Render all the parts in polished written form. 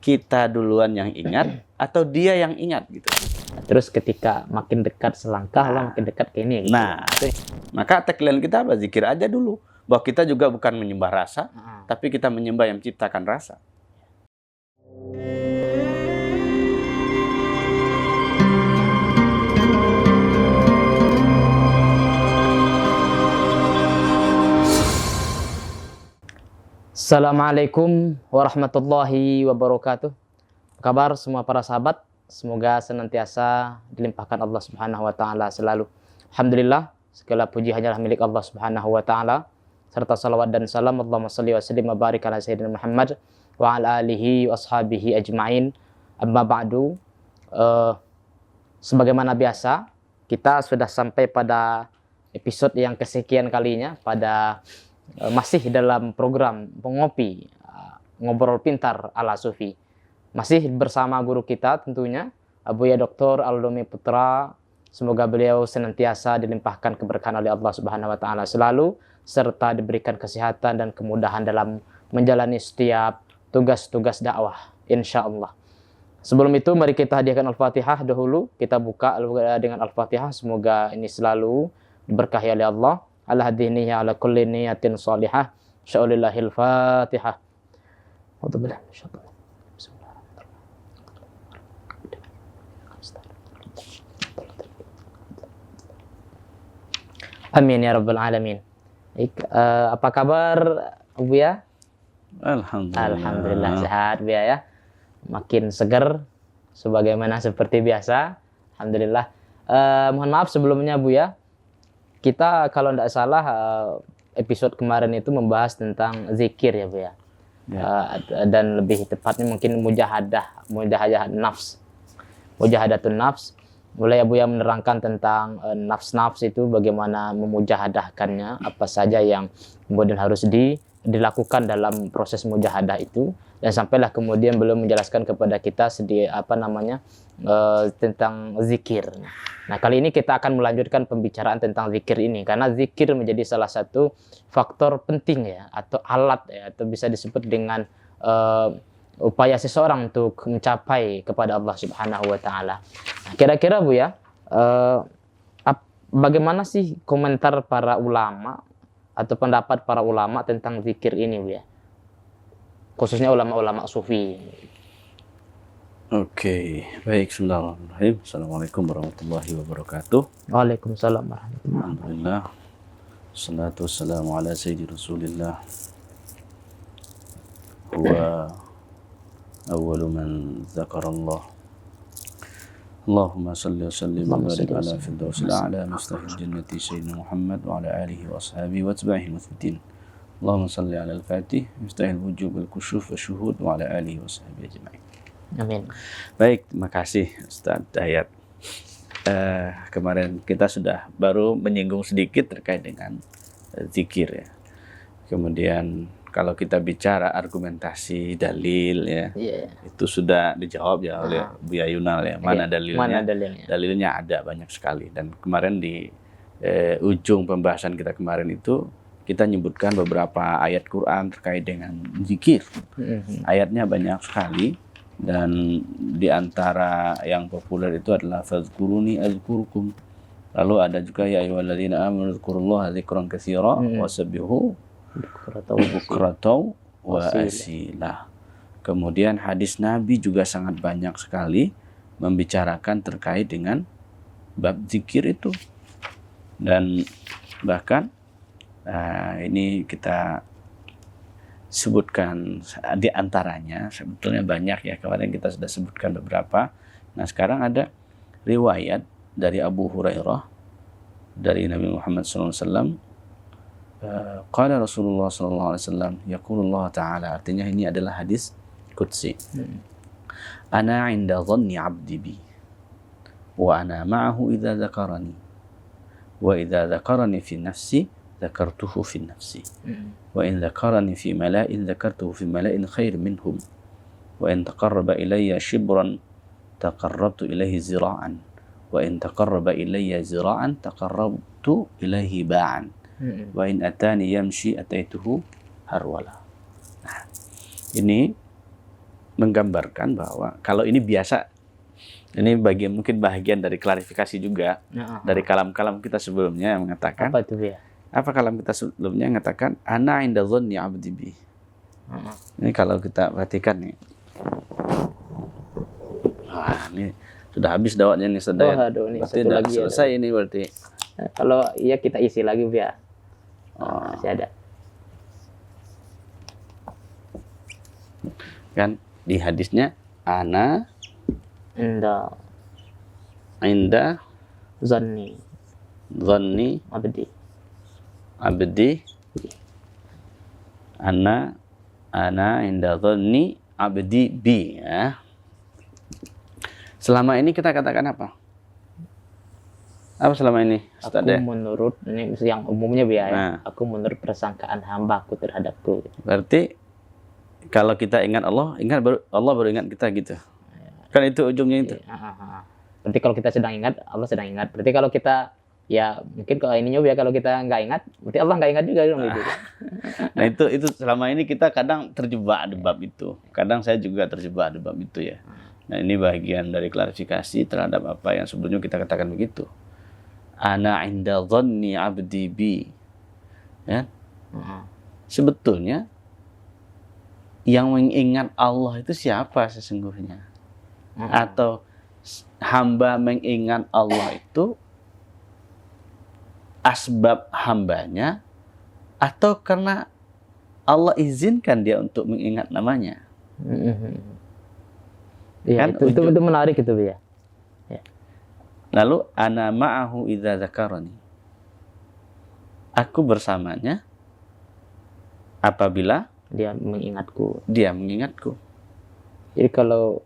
kita duluan yang ingat atau dia yang ingat gitu. Terus ketika makin dekat selangkah, Allah makin dekat ke ini. Gitu. Nah, maka tagline kita apa? Zikir aja dulu. Bahwa kita juga bukan menyembah rasa, tapi kita menyembah yang menciptakan rasa. Assalamualaikum warahmatullahi wabarakatuh. Apa kabar semua para sahabat? Semoga senantiasa dilimpahkan Allah Subhanahu wa taala selalu. Alhamdulillah, segala puji hanyalah milik Allah Subhanahu wa taala. Serta salawat dan salam Allahumma shalli wa sallim wa barik ala sayyidina Muhammad wa ala alihi wa ashabihi ajmain. Amma ba'du. Sebagaimana biasa, kita sudah sampai pada episode yang kesekian kalinya pada masih dalam program Pengopi Ngobrol Pintar ala Sufi. Masih bersama guru kita tentunya, Buya Dr. Aldomi Putra. Semoga beliau senantiasa dilimpahkan keberkahan oleh Allah Subhanahu wa taala selalu, serta diberikan kesehatan dan kemudahan dalam menjalani setiap tugas-tugas dakwah, insyaallah. Sebelum itu mari kita hadiahkan Al-Fatihah dahulu. Kita buka dengan Al-Fatihah. Semoga ini selalu diberkahi oleh Allah. Ala hadinihi ala kulli niyatin salihah. Sya'ulillahil Fatihah. A'udzubillahi minasyaitonir rajim. Amin ya rabbal alamin. Apa kabar Buya? Alhamdulillah. Alhamdulillah sehat Buya ya. Makin segar sebagaimana seperti biasa. Alhamdulillah. Mohon maaf sebelumnya Buya. Kita kalau tidak salah episode kemarin itu membahas tentang zikir ya Buya. Dan lebih tepatnya mungkin mujahadah nafs. Mujahadatun nafs. Mulai Buya menerangkan tentang nafs-nafs itu bagaimana memujahadahkannya, apa saja yang kemudian harus dilakukan dalam proses mujahadah itu, dan sampailah kemudian beliau menjelaskan kepada kita tentang zikir. Nah, kali ini kita akan melanjutkan pembicaraan tentang zikir ini karena zikir menjadi salah satu faktor penting ya, atau alat ya, atau bisa disebut dengan upaya seseorang untuk mencapai kepada Allah Subhanahu wa taala. Nah, kira-kira Bu ya, bagaimana sih komentar para ulama atau pendapat para ulama tentang zikir ini Bu ya? Khususnya ulama-ulama sufi. Oke, baik, bismillahirrahmanirrahim. Assalamualaikum warahmatullahi wabarakatuh. Waalaikumsalam warahmatullahi wabarakatuh. Alhamdulillah. Salatu wassalamu ala sayyidi Rasulillah. Huwa awwalu man zakarallah. Allahumma salli wa sallim wa barik ala firdausil a'la mustahil jannati sayyidina Muhammad wa ala alihi wa ashabihi wa atba'ihi muthbitin. Allahumma salli ala al-fatih mustahil wujub al-kusyuf wa syuhud wa ala alihi wa ashabihi ajma'in. Amin. Baik, terima kasih Ustaz Dayat. Kemarin kita sudah baru menyinggung sedikit terkait dengan zikir ya. Kemudian kalau kita bicara argumentasi dalil ya, itu sudah dijawab ya oleh Buya Yunal ya. Mana dalilnya? Mana dalilnya? Dalilnya ada banyak sekali. Dan kemarin di ujung pembahasan kita kemarin itu kita menyebutkan beberapa ayat Quran terkait dengan zikir. Ayatnya banyak sekali. Dan di antara yang populer itu adalah fazkuruni azkurkum. Lalu ada juga ya ayyuhalladzina amanu dzkurullaha dzikran katsira wasabbihu bukratan wa asila. Kemudian hadis Nabi juga sangat banyak sekali membicarakan terkait dengan bab zikir itu. Dan bahkan ini kita sebutkan di antaranya, sebetulnya banyak ya, kemarin kita sudah sebutkan beberapa. Nah, sekarang ada riwayat dari Abu Hurairah dari Nabi Muhammad SAW. Qala Rasulullah SAW, yaqulullah ta'ala, artinya ini adalah hadis qudsi. Ana 'inda dhanni 'abdi bi wa ana ma'ahu idza dzakarani wa idza dzakarani fi nafsi dzakartuhu fi nafsi wa in dzakarani fi mala'in dzakartuhu fi mala'in khair minhum wa in taqarraba ilayya shibran taqarrabtu ilayhi zira'an wa in taqarraba ilayya zira'an taqarrabtu ilayhi ba'an wa in atani yamshi ataituhu harwala. Nah, ini menggambarkan bahwa kalau ini biasa, ini mungkin bagian dari klarifikasi juga dari kalam-kalam kita sebelumnya yang mengatakan. Apa itu ya? Apa kalam kita sebelumnya yang mengatakan ana inda dhanni 'abdi bi. Ini kalau kita perhatikan nih. Wah, ini sudah habis dawatnya nih sudah. Aduh, ini berarti satu lagi selesai ya, ini berarti. Kalau iya kita isi lagi ya. Masih ada. Kan di hadisnya ana Inda dhanni abdi ana inda dhanni abdi bi, ya. Selama ini kita katakan apa? Apa selama ini? Aku menurut ini yang umumnya ya. Aku menurut persangkaan hambaku terhadapku. Berarti kalau kita ingat Allah baru ingat kita gitu. Kan itu ujungnya itu. Berarti kalau kita sedang ingat, Allah sedang ingat. Berarti kalau kita ya mungkin kalau ini ya kalau kita nggak ingat, berarti Allah nggak ingat juga dong gitu. Nah itu selama ini kita kadang terjebak di bab itu. Kadang saya juga terjebak di bab itu ya. Nah ini bagian dari klarifikasi terhadap apa yang sebelumnya kita katakan begitu. Ana inda dhanni abdi bi. Ya. Sebetulnya yang mengingat Allah itu siapa sesungguhnya? Atau hamba mengingat Allah itu asbab hambanya atau karena Allah izinkan dia untuk mengingat namanya? Ya, kan itu menarik itu ya. Lalu ana ma'ahu idza dzakarani. Aku bersamanya apabila dia mengingatku. Jadi kalau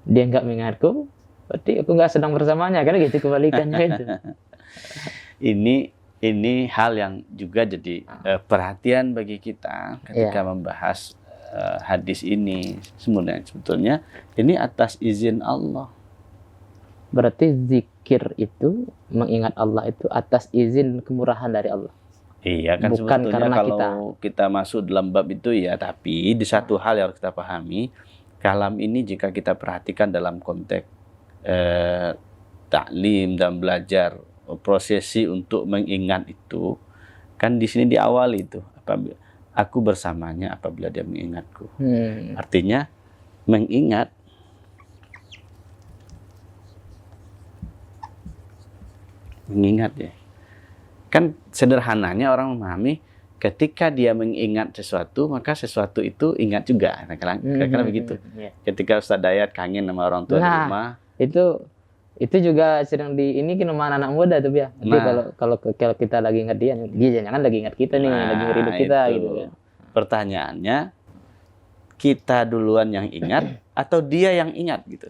dia nggak mengingatku, berarti aku nggak sedang bersamanya, kan gitu kebalikannya itu. Ini hal yang juga jadi perhatian bagi kita ketika membahas hadis ini. Sebetulnya ini atas izin Allah. Berarti zikir itu mengingat Allah itu atas izin kemurahan dari Allah. Iya kan, bukan sebetulnya kalau kita masuk dalam bab itu ya, tapi di satu hal yang harus kita pahami, kalam ini jika kita perhatikan dalam konteks taklim dan belajar prosesi untuk mengingat itu, kan di sini di awal itu aku bersamanya apabila dia mengingatku. Artinya mengingat ya. Kan sederhananya orang memahami ketika dia mengingat sesuatu, maka sesuatu itu ingat juga. Kira-kira begitu. Ketika Ustaz Dayat kangen sama orang tua di rumah. Itu juga sedang ini sama anak muda tuh ya. Kalau kita lagi ingat dia jangan lagi ingat kita nih, lagi ngerindu kita gitu kan. Pertanyaannya, kita duluan yang ingat atau dia yang ingat gitu?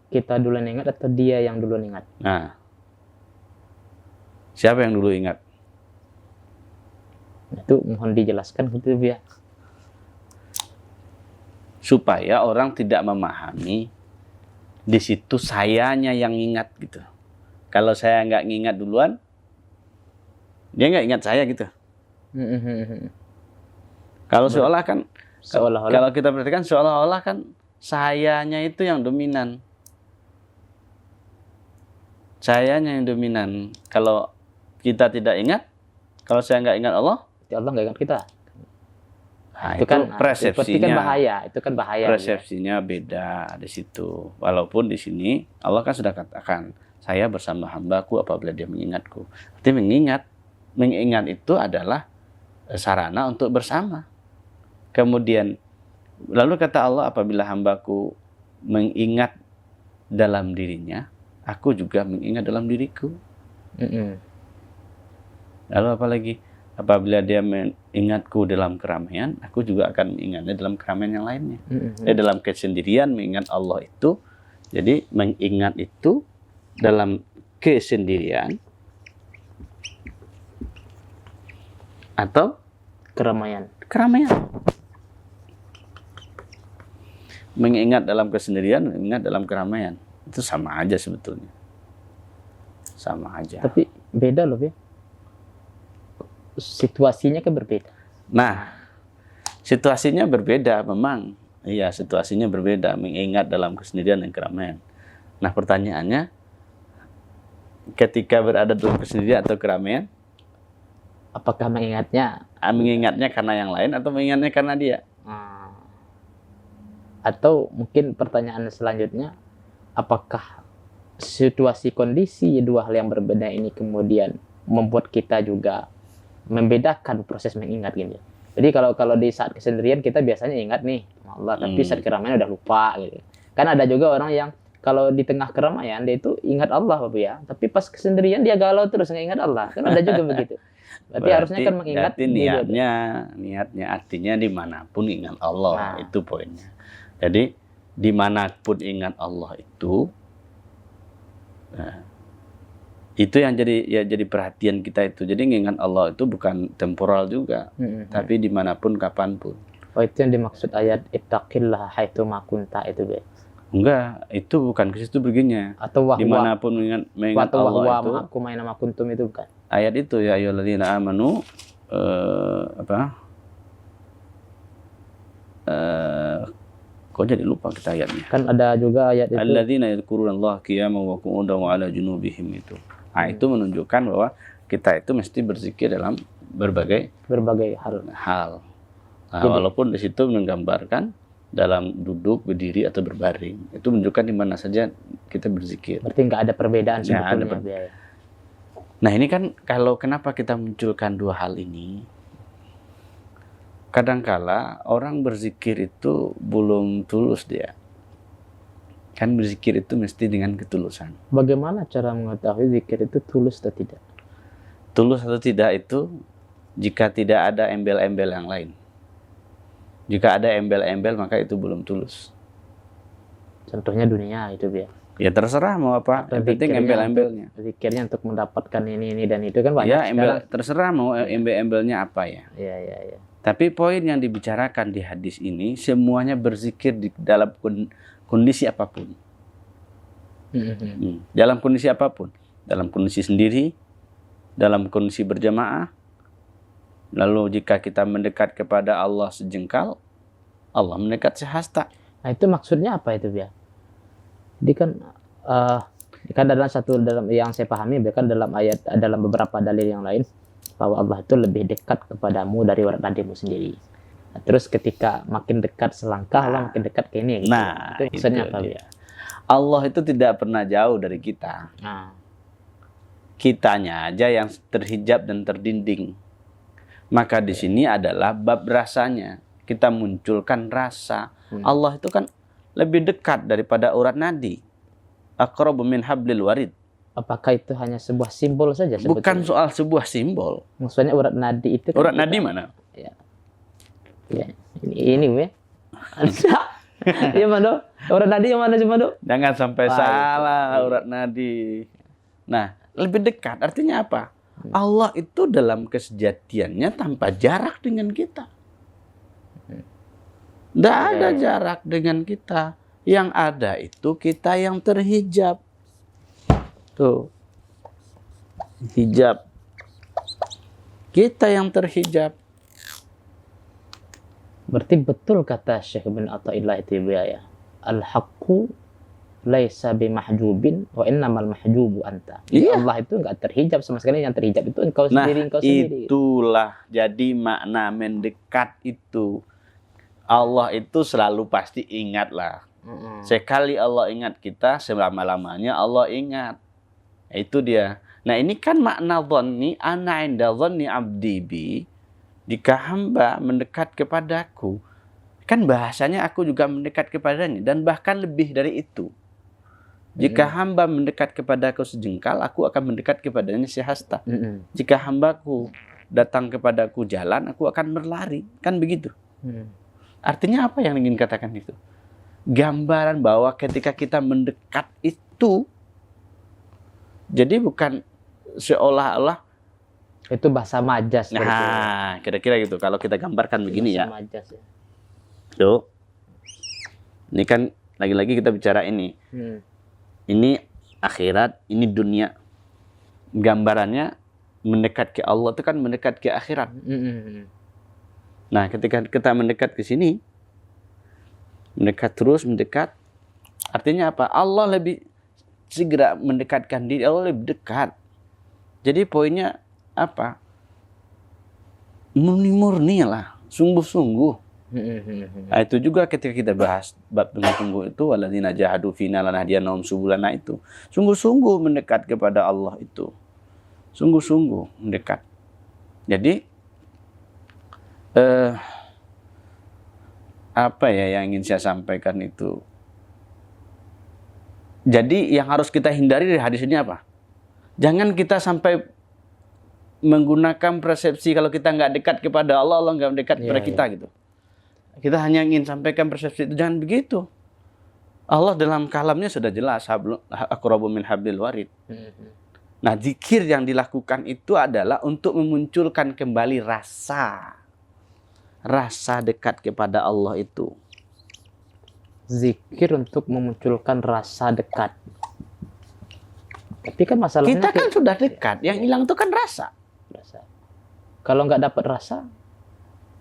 Kita duluan ingat atau dia yang duluan ingat? Nah, siapa yang dulu ingat? Itu mohon dijelaskan gitu ya. Supaya orang tidak memahami di situ sayanya yang ingat gitu. Kalau saya nggak ngingat duluan, dia nggak ingat saya gitu. Kalau kalau kita perhatikan seolah-olah kan sayanya itu yang dominan. Sayanya yang dominan. Kalau kita tidak ingat, kalau saya nggak ingat Allah nggak ingat kita. Nah, itu kan persepsinya. Itu kan bahaya. Persepsinya beda di situ. Walaupun di sini Allah kan sudah katakan, saya bersama hambaku apabila dia mengingatku. Arti mengingat itu adalah sarana untuk bersama. Kemudian lalu kata Allah, apabila hambaku mengingat dalam dirinya, aku juga mengingat dalam diriku. Lalu apalagi? Apabila dia mengingatku dalam keramaian, aku juga akan mengingatnya dalam keramaian yang lainnya. Dalam kesendirian mengingat Allah itu, jadi mengingat itu dalam kesendirian atau keramaian. Mengingat dalam kesendirian, mengingat dalam keramaian, itu sama aja sebetulnya. Sama aja. Tapi beda loh ya. Situasinya kan berbeda. Nah, situasinya berbeda memang. Iya, situasinya berbeda, mengingat dalam kesendirian dan keramaian. Nah, pertanyaannya, ketika berada dalam kesendirian atau keramaian, Apakah mengingatnya mengingatnya karena yang lain atau mengingatnya karena dia? atau mungkin pertanyaan selanjutnya, apakah situasi kondisi dua hal yang berbeda ini kemudian membuat kita juga membedakan proses mengingat gitu. Jadi kalau di saat kesendirian kita biasanya ingat nih sama Allah, tapi saat keramaian udah lupa gitu. Kan ada juga orang yang kalau di tengah keramaian dia itu ingat Allah Bapak ya, tapi pas kesendirian dia galau terus nggak ingat Allah. Kan ada juga begitu. Berarti harusnya kan mengingat berarti niatnya artinya dimanapun ingat Allah. Nah, itu poinnya. Jadi dimanapun ingat Allah itu, nah, itu yang jadi perhatian kita itu. Jadi mengingat Allah itu bukan temporal juga, tapi dimanapun kapanpun. Oh, itu yang dimaksud ayat ittaqillah haitsu ma kunta itu, Be. Enggak, itu bukan ke situ begini. Atau dimanapun mengingat Allah itu. Aku main nama kuntum itu bukan. Ayat itu ya ayyuhalladzina amanu kok jadi lupa kita ayatnya. Kan ada juga ayat itu. Alladzina yadhkurunallaha qiyaman wa qu'udan wa 'ala junubihim itu. Nah, itu menunjukkan bahwa kita itu mesti berzikir dalam berbagai hal. Nah, walaupun di situ menggambarkan dalam duduk, berdiri atau berbaring, itu menunjukkan di mana saja kita berzikir. Berarti nggak ada perbedaan sebetulnya. Nah, ini kan kalau kenapa kita munculkan dua hal ini? Kadangkala orang berzikir itu belum tulus dia. Kan berzikir itu mesti dengan ketulusan. Bagaimana cara mengetahui zikir itu tulus atau tidak? Tulus atau tidak itu jika tidak ada embel-embel yang lain. Jika ada embel-embel maka itu belum tulus. Contohnya dunia itu ya. Ya terserah mau apa, yang penting embel-embelnya. Zikirnya untuk mendapatkan ini dan itu kan banyak. Ya, terserah mau embel-embelnya apa ya. Iya. Tapi poin yang dibicarakan di hadis ini semuanya berzikir di dalam kondisi apapun. Dalam kondisi apapun, dalam kondisi sendiri, dalam kondisi berjamaah. Lalu jika kita mendekat kepada Allah sejengkal, Allah mendekat sehasta. Nah, itu maksudnya apa itu ya? Jadi kan dalam yang saya pahami bahkan dalam beberapa dalil yang lain bahwa Allah itu lebih dekat kepadamu dari urat nadimu sendiri. Nah, terus ketika makin dekat selangkah Allah makin dekat ke ini. Gitu. Nah, itu maksudnya apa ya? Allah itu tidak pernah jauh dari kita. Kitanya aja yang terhijab dan terdinding. Maka di sini adalah bab rasanya. Kita munculkan rasa. Allah itu kan lebih dekat daripada urat nadi. Aqrabu min hablil warid. Apakah itu hanya sebuah simbol saja sebetulnya? Bukan soal sebuah simbol. Maksudnya urat nadi itu kan urat nadi mana? Ya. Ini we. Iya mana? Urat nadi yang mana cuma do? Jangan sampai salah urat nadi. Nah, lebih dekat artinya apa? Allah itu dalam kesejatiannya tanpa jarak dengan kita. Tidak ada jarak dengan kita. Yang ada itu kita yang terhijab. Tuh. Hijab. Kita yang terhijab. Berarti betul kata Syekh bin Athaillah itu ya. Al-haqqu laisa bimahjubin wa innamal mahjubu anta. Iya. Allah itu enggak terhijab sama sekali, yang terhijab itu engkau sendiri, engkau sendiri. Itulah jadi makna mendekat itu. Allah itu selalu pasti ingatlah. Sekali Allah ingat kita, selama-lamanya Allah ingat. Itu dia. Nah, ini kan makna dhanni, ana inda dhanni abdi bi. Jika hamba mendekat kepadaku, kan bahasanya aku juga mendekat kepadanya dan bahkan lebih dari itu. Jika hamba mendekat kepadaku sejengkal, aku akan mendekat kepadanya sehasta. Jika hambaku datang kepadaku jalan, aku akan berlari. Kan begitu. Artinya apa yang ingin katakan itu? Gambaran bahwa ketika kita mendekat itu, jadi bukan seolah-olah itu bahasa majas. Nah, kira-kira gitu. Kalau kita gambarkan begini bahasa ya. Majas, ya. Tuh. Ini kan lagi-lagi kita bicara ini. Ini akhirat, ini dunia. Gambarannya mendekat ke Allah itu kan mendekat ke akhirat. Nah, ketika kita mendekat ke sini, Mendekat terus, mendekat. Artinya apa? Allah lebih segera mendekatkan diri, Allah lebih dekat. Jadi poinnya apa? Murni lah, sungguh-sungguh. Nah, itu juga ketika kita bahas bab sungguh-sungguh itu, walladzina jahadu fina lanahdiyannahum subulana itu. Sungguh-sungguh mendekat kepada Allah itu. Sungguh-sungguh mendekat. Jadi apa ya yang ingin saya sampaikan itu? Jadi yang harus kita hindari dari hadis ini apa? Jangan kita sampai menggunakan persepsi kalau kita nggak dekat kepada Allah, Allah nggak dekat kepada kita gitu. Kita hanya ingin sampaikan persepsi itu, jangan begitu. Allah dalam kalamnya sudah jelas, aqrabu min hablil warid. Nah, zikir yang dilakukan itu adalah untuk memunculkan kembali rasa dekat kepada Allah itu. Zikir untuk memunculkan rasa dekat. Tapi kan masalahnya Kita kan sudah dekat, yang hilang itu kan rasa. Kalau nggak dapat rasa,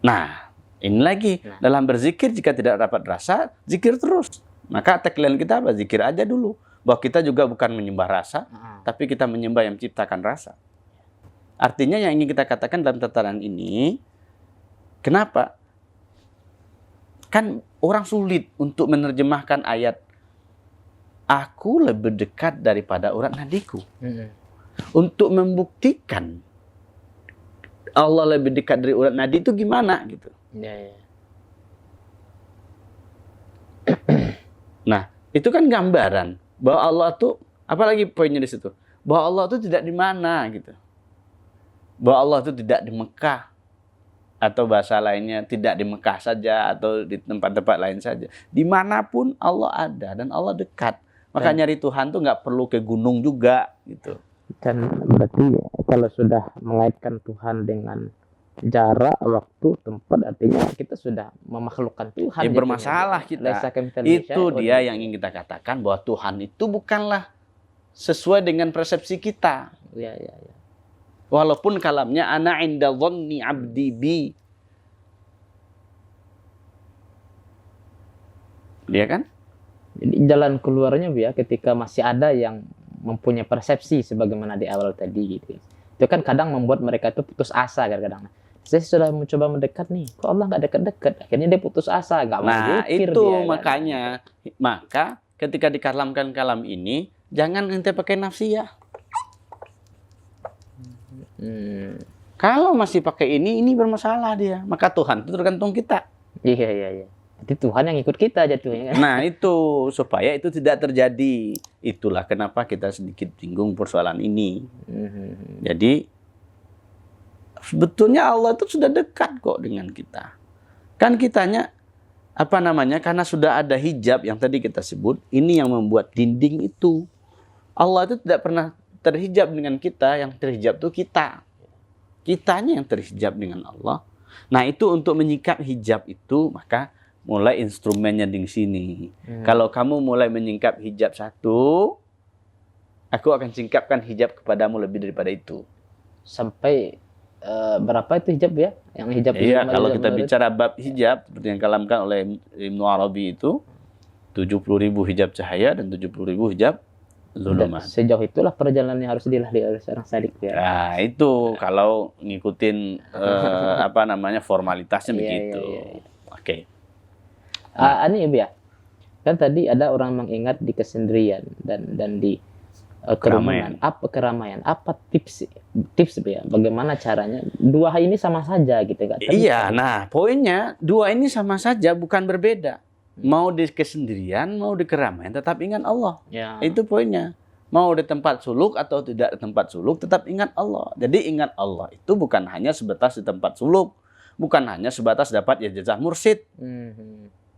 nah ini lagi dalam berzikir jika tidak dapat rasa, zikir terus. Maka tagline kita apa? Zikir aja dulu. Bahwa kita juga bukan menyembah rasa, tapi kita menyembah yang menciptakan rasa. Artinya yang ingin kita katakan dalam tataran ini, kenapa? Kan orang sulit untuk menerjemahkan ayat aku lebih dekat daripada urat nadiku. Untuk membuktikan Allah lebih dekat dari urat nadi itu gimana gitu. Nah, itu kan gambaran bahwa Allah tuh, apalagi poinnya di situ, bahwa Allah tuh tidak di mana gitu. Bahwa Allah tuh tidak di Mekah, atau bahasa lainnya tidak di Mekah saja atau di tempat-tempat lain saja. Dimanapun Allah ada dan Allah dekat. Maka nyari Tuhan tuh nggak perlu ke gunung juga gitu. Dan berarti kalau sudah mengaitkan Tuhan dengan jarak, waktu, tempat, artinya kita sudah memakhlukkan Tuhan. Bermasalah kita. Itu dia yang ingin kita katakan, bahwa Tuhan itu bukanlah sesuai dengan persepsi kita. Walaupun kalamnya ana inda dhanni abdi bi. Dia kan? Jadi jalan keluarnya ya ketika masih ada yang mempunyai persepsi sebagaimana di awal tadi gitu. Itu kan kadang membuat mereka itu putus asa kadang-kadang. Saya sudah mencoba mendekat nih, kok Allah nggak dekat-dekat. Akhirnya dia putus asa, nggak mau zikir itu dia, makanya. Kan? Maka ketika dikalamkan kalam ini, jangan ente pakai nafsiyah. Kalau masih pakai ini bermasalah dia. Maka Tuhan itu tergantung kita. Iya. Jadi Tuhan yang ikut kita jatuhnya. Nah itu, supaya itu tidak terjadi. Itulah kenapa kita sedikit bingung persoalan ini. Jadi sebetulnya Allah itu sudah dekat kok dengan kita. Kan kitanya, karena sudah ada hijab yang tadi kita sebut, ini yang membuat dinding itu. Allah itu tidak pernah terhijab dengan kita, yang terhijab itu kita. Kitanya yang terhijab dengan Allah. Nah itu untuk menyingkap hijab itu, maka mulai instrumennya di sini. Kalau kamu mulai menyingkap hijab satu, aku akan singkapkan hijab kepadamu lebih daripada itu. Sampai berapa itu hijab ya? Yang hijab. Iya, kalau kita bicara bab hijab, seperti yang kalamkan oleh Ibnu Arabi itu, 70.000 hijab cahaya dan 70.000 hijab zulumat. Sejauh itulah perjalanan yang harus dilalui oleh seorang salik ya. Nah, itu kalau ngikutin formalitasnya begitu. Oke. Ini ya, kan tadi ada orang mengingat di kesendirian dan di kerumunan. Keramaian. Apa tips ya? Bagaimana caranya? Dua hal ini sama saja gitu kan? Iya. Nah, poinnya dua ini sama saja, bukan berbeda. Mau di kesendirian, mau di keramaian, tetap ingat Allah. Ya. Itu poinnya. Mau di tempat suluk atau tidak di tempat suluk, tetap ingat Allah. Jadi ingat Allah itu bukan hanya sebatas di tempat suluk, bukan hanya sebatas dapat ijazah mursyid.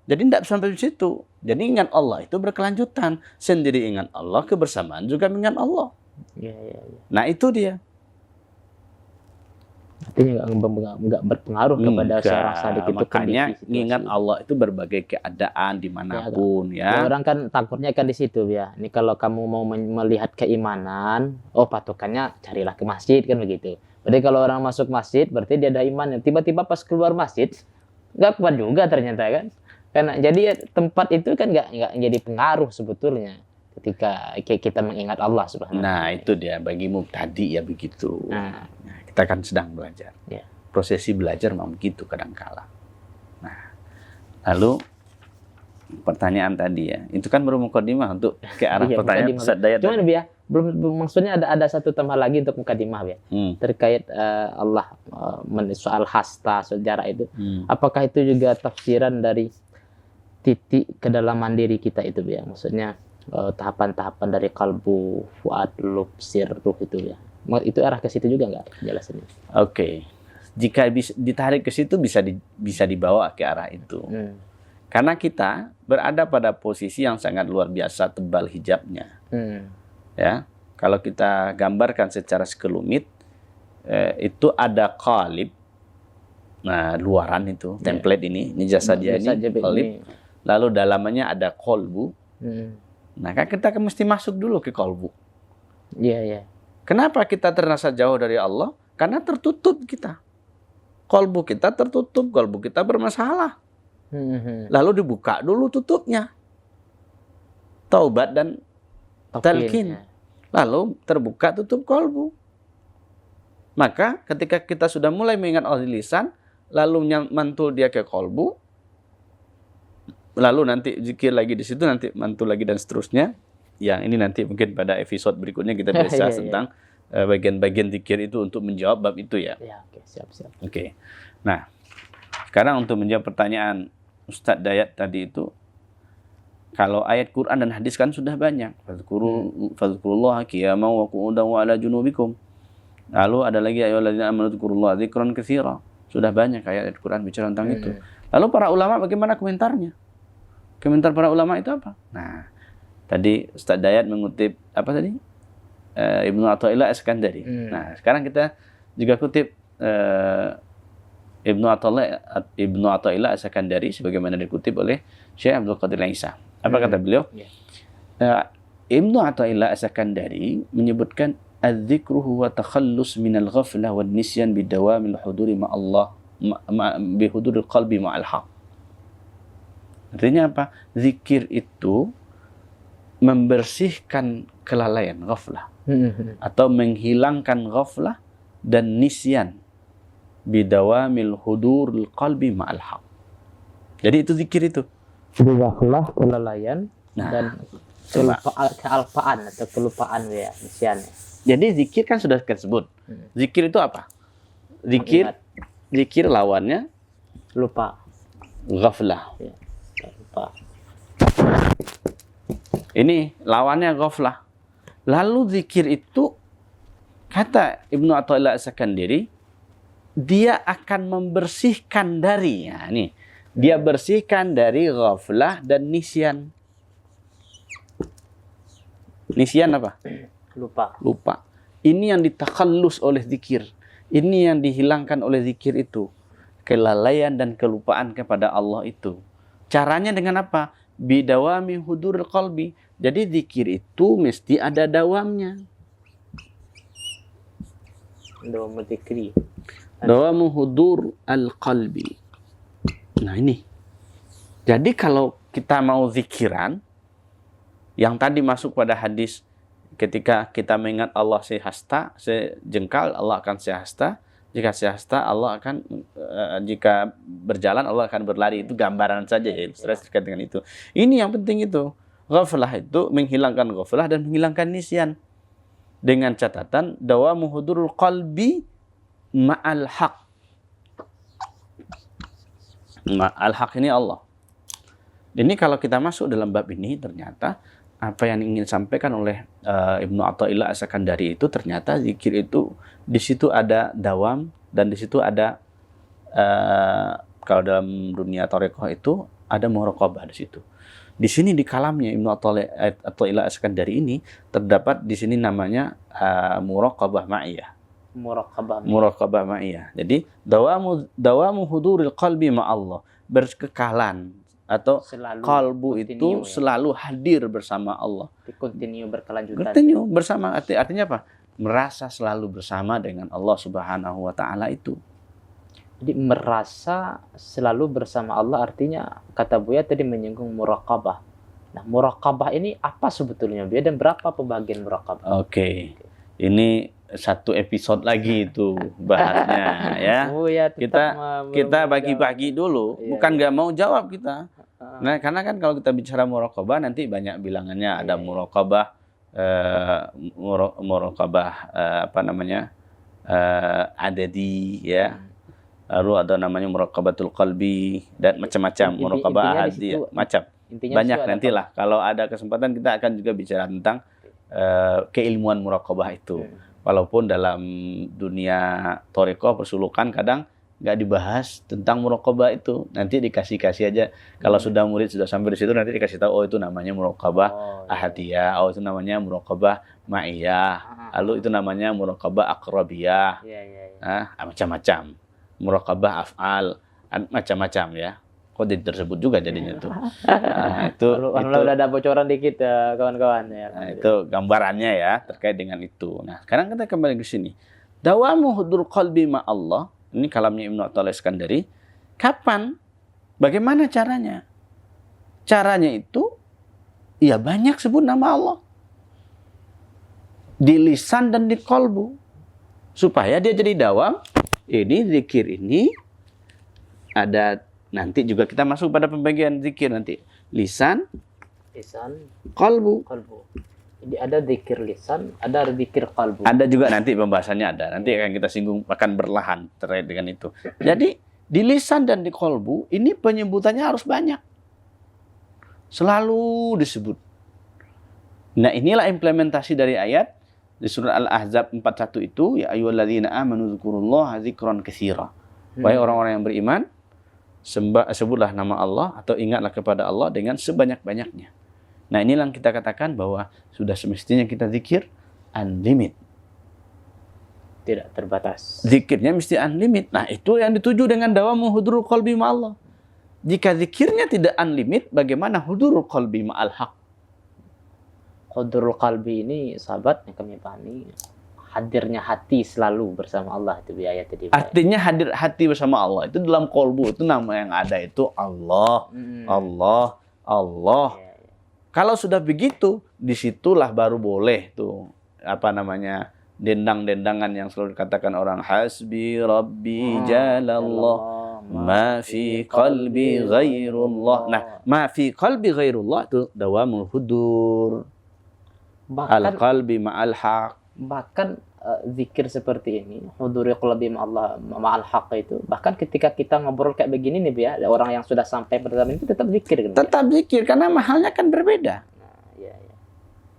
Jadi tidak sampai di situ. Jadi ingat Allah itu berkelanjutan. Sendiri ingat Allah, kebersamaan juga mengingat Allah. Iya. Nah itu dia. Artinya nggak berpengaruh kepada seorang sadik itu. Makanya ingat Allah itu berbagai keadaan dimanapun ya. Orang kan takutnya kan di situ ya. Ini kalau kamu mau melihat keimanan, patokannya carilah ke masjid kan begitu. Berarti kalau orang masuk masjid berarti dia ada iman. Tiba-tiba pas keluar masjid nggak kuat juga ternyata kan. Karena jadi tempat itu kan nggak jadi pengaruh sebetulnya ketika kita mengingat Allah Subhanahu wa Nah, taala. itu dia bagimu tadi ya begitu. Nah, Nah, kita kan sedang belajar. ya. Prosesi belajar memang begitu kadangkala. Nah, lalu pertanyaan tadi ya, itu kan baru mukadimah untuk ke arah Iya, pertanyaan mukadimah. Ustaz Dayat. Cuman ya, belum maksudnya ada satu tambah lagi untuk mukadimah ya. Terkait Allah soal hasta sejarah itu. Apakah itu juga tafsiran dari titik kedalaman diri kita itu ya? Maksudnya tahapan-tahapan dari kalbu, fuad, lub, sir, ruh itu ya. Itu arah ke situ juga nggak jelasannya? Oke. Jika ditarik ke situ bisa dibawa ke arah itu. Karena kita berada pada posisi yang sangat luar biasa tebal hijabnya. Ya, kalau kita gambarkan secara sekelumit, itu ada qalib. Nah, luaran itu, template ini jasa dia ini qalib. Lalu dalamannya ada qalbu. Nah, kan kita mesti masuk dulu ke qalbu. Iya, iya. Kenapa kita terasa jauh dari Allah? Karena tertutup kita. Qalbu kita tertutup, qalbu kita bermasalah. Lalu dibuka dulu tutupnya. Taubat dan talqin. Lalu terbuka tutup qalbu. Maka ketika kita sudah mulai mengingat Allah di lisan, lalu mantul dia ke qalbu, lalu nanti zikir lagi di situ, nanti mantul lagi dan seterusnya. Yang ini nanti mungkin pada episode berikutnya kita bahas tentang bagian-bagian zikir itu untuk menjawab bab itu ya. Ya, oke, siap. Oke. Nah, sekarang untuk menjawab pertanyaan Ustadz Dayat tadi itu, kalau ayat Quran dan hadis kan sudah banyak. Fadhkurullaha qiyaman wa qu'udan wa ala junubikum. Lalu ada lagi ayyuhalladzina amanu dzkurullaha dzikran katsira. Sudah banyak ayat Quran bicara tentang itu. Lalu para ulama bagaimana komentarnya? Komentar para ulama itu apa? Nah, tadi Ustadz Dayat mengutip apa tadi? Ibnu Athaillah As-Sakandari. Nah, sekarang kita juga kutip Ibnu Athaillah As-Sakandari sebagaimana dikutip oleh Syekh Abdul Qadir Al-Isa. Apa kata beliau? Ibnu Athaillah As-Sakandari menyebutkan az-zikru huwa takhallus minal ghaflah wan nisyan bidawamil huduri ma'allah bihuduril qalbi ma'al haq. Artinya apa? Zikir itu membersihkan kelalaian, ghaflah, atau menghilangkan ghaflah dan nisyan bidawamil huduril qalbi ma'al haq. Jadi itu zikir itu. Ghaflah, kelalaian, dan kealpaan atau kelupaan ya, nisyan. Jadi zikir kan sudah disebut. Zikir itu apa? Zikir lawannya lupa. Ghaflah. Ya, lupa. Ini lawannya ghaflah. Lalu zikir itu kata Ibnu Athaillah As-Sakandari, dia akan membersihkan dari dia bersihkan dari ghaflah dan nisyan. Nisyan apa? Lupa. Ini yang ditakhallus oleh zikir. Ini yang dihilangkan oleh zikir itu. Kelalaian dan kelupaan kepada Allah itu. Caranya dengan apa? Bidawami huduril qalbi. Jadi zikir itu mesti ada dawamnya. Dawamu zikri. Dawamu hudur al-qalbi. Nah ini. Jadi kalau kita mau zikiran, yang tadi masuk pada hadis, ketika kita mengingat Allah sehasta, sejengkal Allah akan sehasta. Jika sehasta Allah akan, jika berjalan Allah akan berlari. Itu gambaran saja ya, ilustrasi terkait dengan itu. Ini yang penting itu. Ghaflah itu menghilangkan ghaflah dan menghilangkan nisyan. Dengan catatan dawamu hudurul qalbi ma'al haq. Ma'al haq ini Allah. Ini kalau kita masuk dalam bab ini ternyata apa yang ingin disampaikan oleh Ibnu Athaillah As-Sakandari itu ternyata zikir itu di situ ada dawam dan di situ ada kalau dalam dunia thariqah itu ada muraqabah di situ. Di sini di kalamnya Ibnu Athaillah As-Sakandari ini terdapat di sini namanya muraqabah ma'iyah. Muraqabah ma'iyah. Jadi dawamu huduril qalbi ma'allah, berkekalan atau kalbu itu selalu hadir bersama Allah. Continue berkelanjutan. Continue bersama artinya apa? Merasa selalu bersama dengan Allah Subhanahu wa taala itu. Jadi merasa selalu bersama Allah, artinya kata Buya tadi menyinggung muraqabah. Nah, muraqabah ini apa sebetulnya Buya, dan berapa pembagian muraqabah? Oke. Ini satu episode lagi itu bahasnya ya. Buya Kita bagi-bagi dulu, Iya, bukan iya. nggak mau jawab kita. Ah, Nah, karena kan kalau kita bicara muraqabah nanti banyak bilangannya, ada Iya, iya. muraqabah muraqabah apa namanya? Adadi ya. Lalu ada namanya muraqabatul qalbi dan macam-macam, muraqabah intinya di ahadi situ, macam. intinya Banyak itu ada nantilah. Kalau ada kesempatan kita akan juga bicara tentang keilmuan muraqabah itu. Walaupun dalam dunia thariqah persulukan kadang nggak dibahas tentang muraqabah itu. Nanti dikasih-kasih aja. Kalau sudah murid sudah sampai di situ nanti dikasih tahu, oh itu namanya muraqabah ahadiyah, oh itu namanya muraqabah ma'iyah, lalu itu namanya muraqabah aqrabiyah. Iya, iya, iya. Macam-macam. Muraqabah af'al, macam-macam ya. Kok jadi tersebut juga jadinya tuh. Itu Udah ada bocoran dikit ya, kawan-kawan ya. Nah, itu gambarannya ya terkait dengan itu. Nah, sekarang kita kembali ke sini. Dawamu hudur qalbi ma Allah. Ini kalamnya Ibnu Athaillah Iskandari. Kapan? Bagaimana caranya? Caranya itu ya banyak sebut nama Allah. Di lisan dan di kolbu. Supaya dia jadi dawam. Ini zikir ini ada, nanti juga kita masuk pada pembagian zikir nanti. Lisan, kolbu. Jadi ada zikir lisan, ada zikir qalbu. Ada juga nanti pembahasannya ada. Nanti akan kita singgung, akan berlahan terkait dengan itu. Jadi di lisan dan di kolbu ini penyebutannya harus banyak. Selalu disebut. Nah, inilah implementasi dari ayat di surat Al-Ahzab 41 itu, ya ayyuhalladzina amanu dzkurullaha dzikran katsira. Wahai orang-orang yang beriman, sebutlah nama Allah atau ingatlah kepada Allah dengan sebanyak-banyaknya. Nah, inilah yang kita katakan bahwa sudah semestinya kita zikir unlimited. Tidak terbatas. Zikirnya mesti unlimited. Nah, itu yang dituju dengan dawamu hudurul qalbi ma'allah. Jika zikirnya tidak unlimited, bagaimana hudurul qalbi ma'al haq? Hudurul qalbi ini, sahabat yang kami pahami, hadirnya hati selalu bersama Allah, itu ayat tadi. Artinya hadir hati bersama Allah. Itu dalam kolbu, itu nama yang ada itu Allah. Allah. Allah. Ya, ya. Kalau sudah begitu, disitulah baru boleh tuh apa namanya, dendang-dendangan yang selalu dikatakan orang, hasbi rabbi jalallah ma fi qalbi ghairullah. Nah, ma fi qalbi ghairullah itu dawamul hudur. Al-qalbi ma'al haq. Bahkan zikir seperti ini, huduri qalbi ma'al haq itu, bahkan ketika kita ngobrol kayak begini nih ya, orang yang sudah sampai pada itu tetap zikir kan? Tetap zikir karena mahalnya kan berbeda. Nah, ya, ya.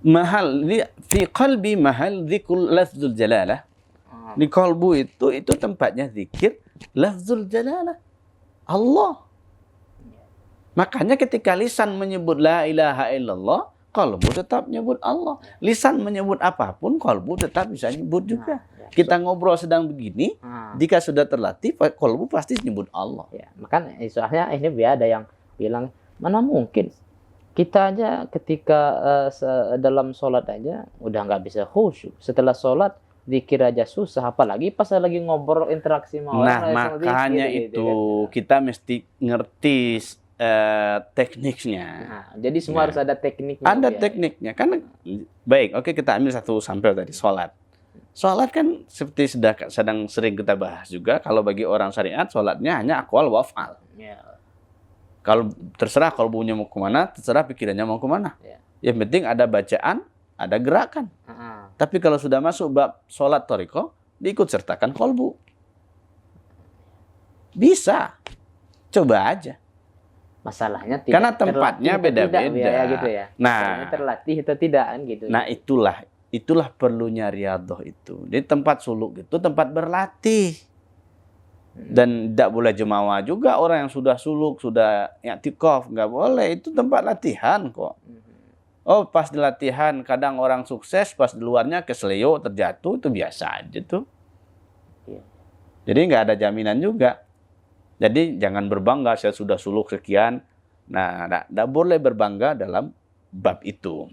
Mahal fi qalbi mahal dzikrul lafzul jalalah. Di kalbu itu tempatnya zikir lafzul jalalah. Allah. Makanya ketika lisan menyebut la ilaha illallah, kalbu tetap nyebut Allah. Lisan menyebut apapun, kalbu tetap bisa nyebut juga. Kita ngobrol sedang begini, jika sudah terlatih, kalbu pasti nyebut Allah. Ya, makanya soalnya ini ada yang bilang, mana mungkin kita aja ketika dalam sholat aja udah nggak bisa khusyuk. Setelah sholat zikir aja susah, apalagi pas lagi ngobrol interaksi sama orang. Nah, makanya zikir, itu gitu, kan? kita mesti ngerti tekniknya. Nah, jadi semua harus ada tekniknya. Ada tekniknya. Kan baik, oke, kita ambil satu sampel tadi, sholat. Sholat kan seperti sedang sering kita bahas juga, kalau bagi orang syariat sholatnya hanya aqwal wa af'al. Ya. Kalau terserah kalbunya mau kemana, terserah pikirannya mau kemana. Ya. Yang penting ada bacaan, ada gerakan. Tapi kalau sudah masuk bab sholat thariqah, diikut sertakan kalbu. Bisa. Coba aja. Masalahnya tidak, karena tempatnya beda-beda. Ya, gitu ya. Nah, terlatih atau tidak kan gitu. Nah, itulah perlunya riyadhah itu. Di tempat suluk itu tempat berlatih. Dan tidak boleh jemawa juga orang yang sudah suluk, sudah i'tikaf, nggak boleh. Itu tempat latihan kok. Oh, pas di latihan kadang orang sukses, pas di luarnya kesleo, terjatuh, itu biasa aja tuh. Jadi nggak ada jaminan juga. Jadi jangan berbangga saya sudah suluk sekian. Nah, tidak boleh berbangga dalam bab itu.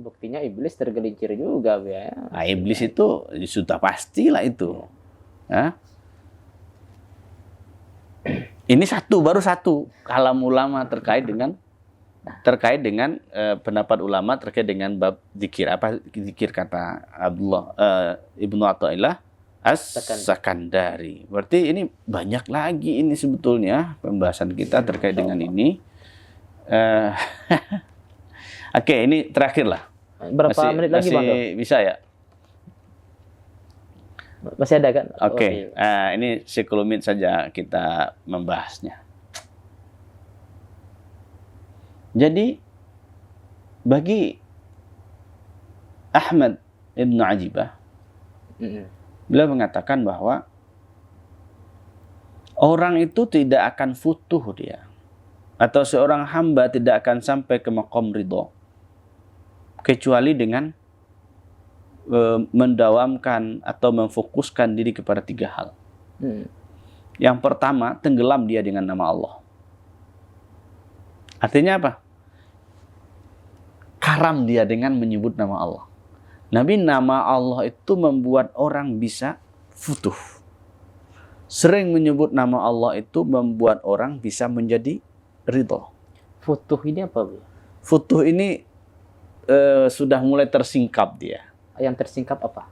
Buktinya iblis tergelincir juga ya. Nah, iblis itu sudah pastilah itu. Ya. Ini baru satu kalam ulama terkait dengan pendapat ulama terkait dengan bab zikir. Apa zikir kata Abdullah Ibnu Athaillah As-Sakandari. Berarti ini banyak lagi ini sebetulnya pembahasan kita terkait dengan ini. Oke, ini terakhir lah. Berapa menit lagi, Bang? Masih bisa ya? Masih ada kan? Oke. Ini 10 menit saja kita membahasnya. Jadi bagi Ahmad Ibn Ajibah, beliau mengatakan bahwa orang itu tidak akan futuh dia, atau seorang hamba tidak akan sampai ke maqam ridho kecuali dengan mendawamkan atau memfokuskan diri kepada 3 hal. Yang pertama, tenggelam dia dengan nama Allah. Artinya apa? Karam dia dengan menyebut nama Allah. Nabi, nama Allah itu membuat orang bisa futuh. Sering menyebut nama Allah itu membuat orang bisa menjadi ridho. Futuh ini apa, Bu? Futuh ini sudah mulai tersingkap dia. Yang tersingkap apa?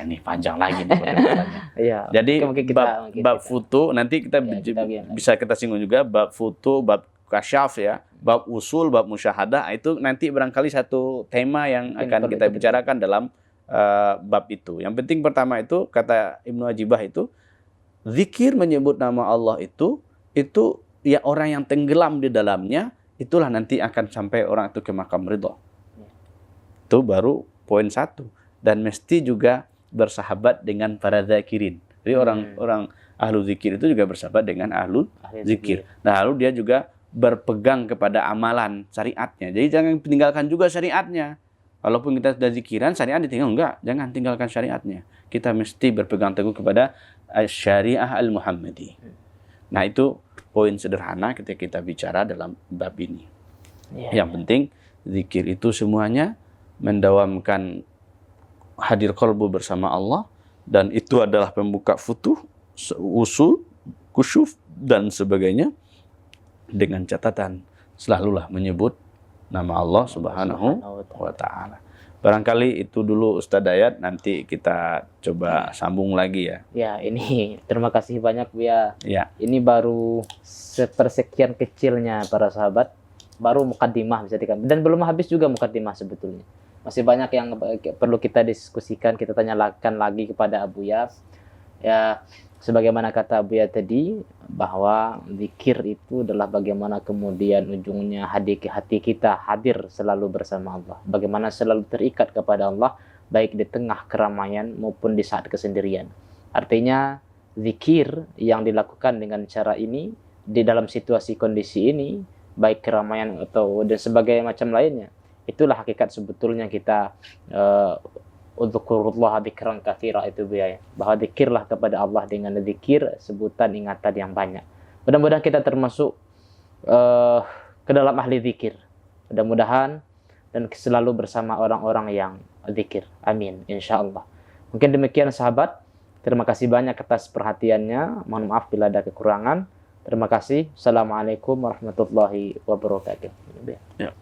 Ini panjang lagi nih perdebatannya. Iya. Jadi bab kita futu nanti kita bisa kita singgung juga, bab futu, bab kasyaf ya, bab usul, bab musyahadah, itu nanti barangkali satu tema yang akan kita bicarakan dalam bab itu. Yang penting pertama itu kata Ibnu Ajibah itu, zikir menyebut nama Allah itu ya orang yang tenggelam di dalamnya, itulah nanti akan sampai orang itu ke makam ridho. Itu baru poin 1. Dan mesti juga bersahabat dengan para zakirin. Jadi orang ahlu zikir itu juga bersahabat dengan ahlu zikir. Nah, lalu dia juga berpegang kepada amalan syariatnya. Jadi jangan tinggalkan juga syariatnya. Walaupun kita sudah zikiran, syariat ditinggal, enggak. Jangan tinggalkan syariatnya. Kita mesti berpegang teguh kepada syariah al-Muhammadi. Nah, itu poin sederhana ketika kita bicara dalam bab ini. Yang penting, zikir itu semuanya mendawamkan hadir qalbu bersama Allah, dan itu adalah pembuka futuh, usul, kusyuf, dan sebagainya, dengan catatan selalulah menyebut nama Allah Subhanahu wa Ta'ala. Barangkali itu dulu Ustadz Dayat, nanti kita coba sambung lagi ya. Ya, ini terima kasih banyak, Bu ya. Ya. Ini baru sepersekian kecilnya para sahabat, baru mukaddimah bisa dikatakan, dan belum habis juga mukaddimah sebetulnya. Masih banyak yang perlu kita diskusikan, kita tanyakan lagi kepada Abuya. Ya, sebagaimana kata Abuya tadi, bahwa zikir itu adalah bagaimana kemudian ujungnya hati kita hadir selalu bersama Allah. Bagaimana selalu terikat kepada Allah, baik di tengah keramaian maupun di saat kesendirian. Artinya, zikir yang dilakukan dengan cara ini, di dalam situasi kondisi ini, baik keramaian atau dan sebagainya macam lainnya, itulah hakikat sebetulnya kita udzkurullaha dzikran katsira, itu ya, bahwa zikirlah kepada Allah dengan zikir, sebutan ingatan yang banyak. Mudah-mudahan kita termasuk ke dalam ahli zikir. Mudah-mudahan dan selalu bersama orang-orang yang zikir. Amin, insyaallah. Mungkin demikian sahabat. Terima kasih banyak atas perhatiannya. Mohon maaf bila ada kekurangan. Terima kasih. Assalamualaikum warahmatullahi wabarakatuh. Ya.